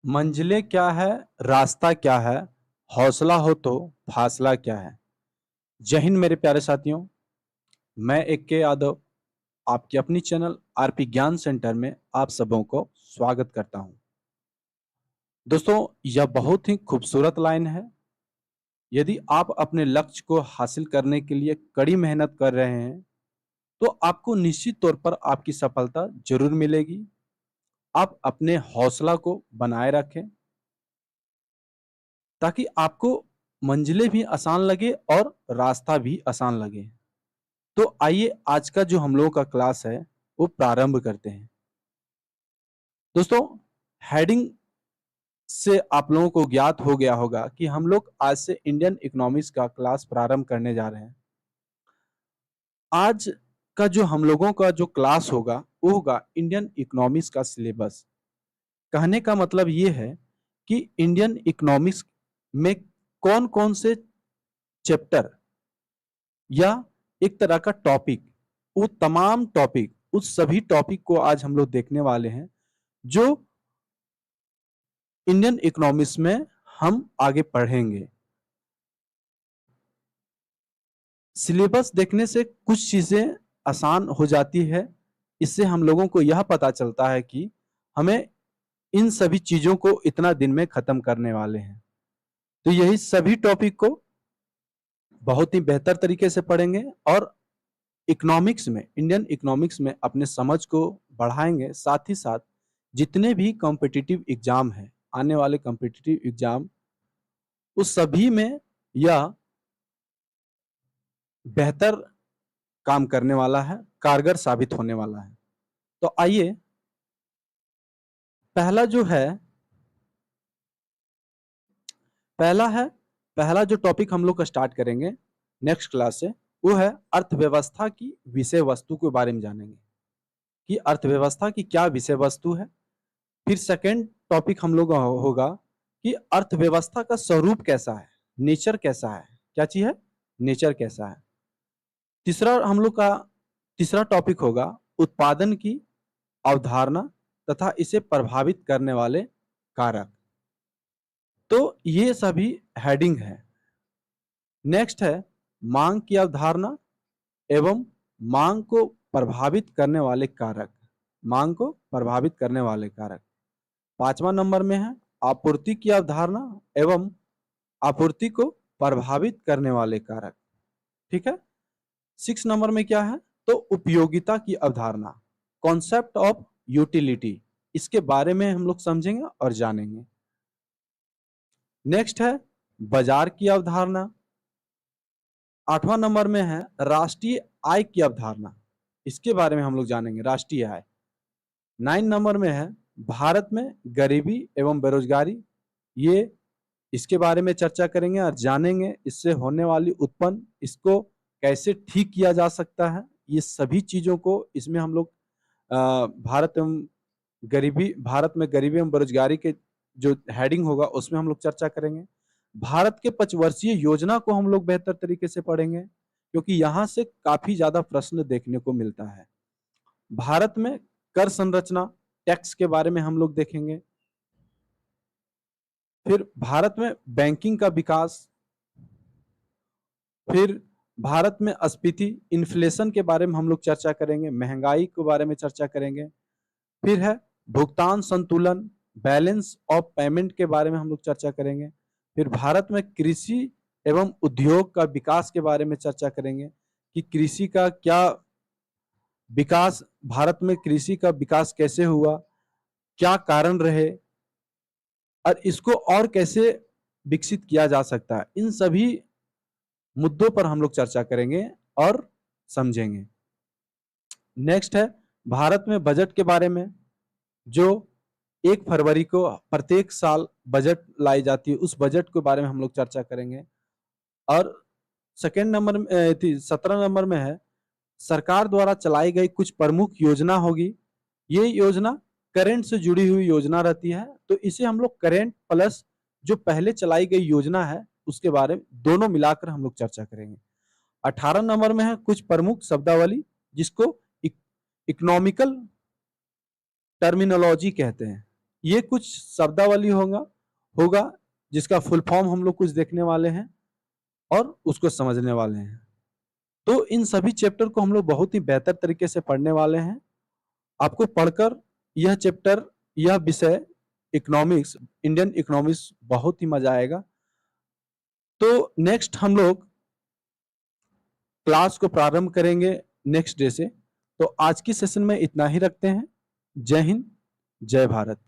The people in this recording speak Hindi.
मंजिलें क्या है, रास्ता क्या है, हौसला हो तो फासला क्या है। जय हिंद मेरे प्यारे साथियों। मैं एक के यादव आपकी अपनी चैनल आरपी ज्ञान सेंटर में आप सबों को स्वागत करता हूं। दोस्तों, यह बहुत ही खूबसूरत लाइन है। यदि आप अपने लक्ष्य को हासिल करने के लिए कड़ी मेहनत कर रहे हैं तो आपको निश्चित तौर पर आपकी सफलता जरूर मिलेगी। आप अपने हौसला को बनाए रखें ताकि आपको मंजिलें भी आसान लगे और रास्ता भी आसान लगे। तो आइए आज का जो हम लोगों का क्लास है वो प्रारंभ करते हैं। दोस्तों, हेडिंग से आप लोगों को ज्ञात हो गया होगा कि हम लोग आज से इंडियन इकोनॉमिक्स का क्लास प्रारंभ करने जा रहे हैं। आज का जो हम लोगों का जो क्लास होगा वो होगा इंडियन इकोनॉमिक्स का सिलेबस। कहने का मतलब ये है कि इंडियन इकोनॉमिक्स में कौन कौन से चैप्टर या एक तरह का टॉपिक, वो तमाम टॉपिक, उस सभी टॉपिक को आज हम लोग देखने वाले हैं जो इंडियन इकोनॉमिक्स में हम आगे पढ़ेंगे। सिलेबस देखने से कुछ चीजें आसान हो जाती है। इससे हम लोगों को यह पता चलता है कि हमें इन सभी चीजों को इतना दिन में खत्म करने वाले हैं। तो यही सभी टॉपिक को बहुत ही बेहतर तरीके से पढ़ेंगे और इकोनॉमिक्स में, इंडियन इकोनॉमिक्स में अपने समझ को बढ़ाएंगे। साथ ही साथ जितने भी कॉम्पिटिटिव एग्जाम है, आने वाले कॉम्पिटिटिव एग्जाम, उस सभी में यह बेहतर काम करने वाला है, कारगर साबित होने वाला है। तो आइए, पहला जो है, पहला है पहला जो टॉपिक हम लोग का स्टार्ट करेंगे नेक्स्ट क्लास से, वो है अर्थव्यवस्था की विषय वस्तु के बारे में जानेंगे कि अर्थव्यवस्था की क्या विषय वस्तु है। फिर सेकंड टॉपिक हम लोग का होगा कि अर्थव्यवस्था का स्वरूप कैसा है, नेचर कैसा है, क्या चीज है, नेचर कैसा है। तीसरा हम लोग का तीसरा टॉपिक होगा उत्पादन की अवधारणा तथा इसे प्रभावित करने वाले कारक। तो ये सभी हेडिंग है। नेक्स्ट है मांग की अवधारणा एवं मांग को प्रभावित करने वाले कारक। मांग को प्रभावित करने वाले कारक। पांचवा नंबर में है आपूर्ति की अवधारणा एवं आपूर्ति को प्रभावित करने वाले कारक। ठीक है। 6 नंबर में क्या है, तो उपयोगिता की अवधारणा, कॉन्सेप्ट ऑफ यूटिलिटी, इसके बारे में हम लोग समझेंगे और जानेंगे। नेक्स्ट है बाजार की अवधारणा। 8वां नंबर में है राष्ट्रीय आय की अवधारणा, इसके बारे में हम लोग जानेंगे, राष्ट्रीय आय। 9 नंबर में है भारत में गरीबी एवं बेरोजगारी, ये इसके बारे में चर्चा करेंगे और जानेंगे इससे होने वाली उत्पन्न, इसको कैसे ठीक किया जा सकता है। ये सभी चीजों को इसमें हम लोग भारत में गरीबी एवं बेरोजगारी के जो हेडिंग होगा उसमें हम लोग चर्चा करेंगे। भारत के 5 वर्षीय योजना को हम लोग बेहतर तरीके से पढ़ेंगे क्योंकि यहां से काफी ज्यादा प्रश्न देखने को मिलता है। भारत में कर संरचना, टैक्स के बारे में हम लोग देखेंगे। फिर भारत में बैंकिंग का विकास, फिर भारत में स्फीति, इन्फ्लेशन के बारे में हम लोग चर्चा करेंगे, महंगाई के बारे में चर्चा करेंगे। फिर है भुगतान संतुलन, बैलेंस ऑफ पेमेंट के बारे में हम लोग चर्चा करेंगे। फिर भारत में कृषि एवं उद्योग का विकास के बारे में चर्चा करेंगे कि कृषि का क्या विकास, भारत में कृषि का विकास कैसे हुआ, क्या कारण रहे और इसको और कैसे विकसित किया जा सकता है। इन सभी मुद्दों पर हम लोग चर्चा करेंगे और समझेंगे। नेक्स्ट है भारत में बजट के बारे में, जो 1 फरवरी को प्रत्येक साल बजट लाई जाती है, उस बजट के बारे में हम लोग चर्चा करेंगे। और सेकेंड नंबर में 17 नंबर में है सरकार द्वारा चलाई गई कुछ प्रमुख योजना होगी। ये योजना करंट से जुड़ी हुई योजना रहती है, तो इसे हम लोग करंट प्लस जो पहले चलाई गई योजना है उसके बारे में दोनों मिलाकर हम लोग चर्चा करेंगे। 18 नंबर में है कुछ प्रमुख शब्दावली जिसको इकोनॉमिकल टर्मिनोलॉजी कहते हैं। ये कुछ शब्दावली होगा जिसका फुल फॉर्म हम लोग कुछ देखने वाले हैं और उसको समझने वाले हैं। तो इन सभी चैप्टर को हम लोग बहुत ही बेहतर तरीके से पढ़ने वाले हैं। आपको पढ़कर यह चैप्टर, यह विषय इकोनॉमिक्स, इंडियन इकोनॉमिक्स बहुत ही मजा आएगा। तो नेक्स्ट हम लोग क्लास को प्रारंभ करेंगे नेक्स्ट डे से। तो आज की सेशन में इतना ही रखते हैं। जय हिंद, जय भारत।